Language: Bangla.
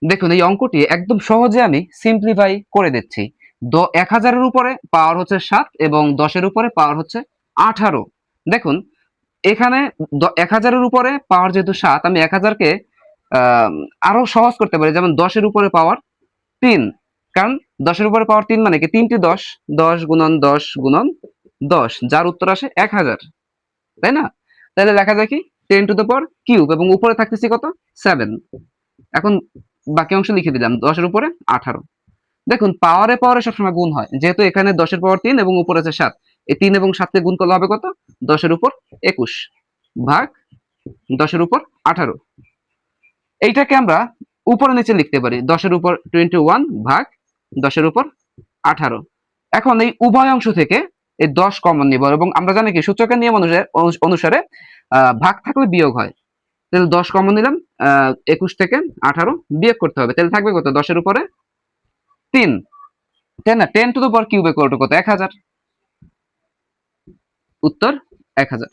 দেখুন এই অঙ্কটি একদম সহজে আমি সিম্পলিফাই করে দিচ্ছি। ১,০০০ এর উপরে পাওয়ার হচ্ছে ৭ এবং ১০ এর উপরে পাওয়ার হচ্ছে ১৮। দেখুন এখানে ১,০০০ এর উপরে পাওয়ার যেহেতু ৭, আমি ১,০০০ কে আরো সহজ করতে পারি, যেমন ১০ এর উপরে পাওয়ার ৩। কারণ ১০ এর উপরে পাওয়ার ৩ মানে কি ৩ টি ১০, ১০ গুণন ১০ গুণন ১০, যার উত্তর আসে ১,০০০, তাই না? তাহলে লেখা যায় কি 10 টু দ্য পাওয়ার কিউব এবং উপরে থাকতেছে কত 7। এখন বাকি অংশ লিখে দিলাম ১০ এর উপরে ১৮। দেখুন পাওয়ারে পাওয়ারে সবসময় গুণ হয়, যেহেতু এখানে ১০ এর পাওয়ার ৩ এবং উপরে আছে ৭, এই ৩ এবং ৭ কে গুণ করলে হবে কত ১০ এর উপর ২১ ভাগ ১০ এর উপর ১৮। এইটাকে আমরা উপরে নিচে লিখতে পারি ১০ এর উপর 21 ভাগ ১০ এর উপর ১৮। এখন এই উভয় অংশ থেকে এই ১০ কমন নিব এবং আমরা জানি কি সূচকের নিয়ম অনুসারে ভাগ থাকলে বিয়োগ হয়। তাহলে ১০ কমন নিলাম, ২১ থেকে ১৮ বিয়োগ করতে হবে, তাহলে থাকবে কত ১০ এর উপরে ৩, তাই না? 10 to the power cube equal to কত ১,০০০, উত্তর ১,০০০।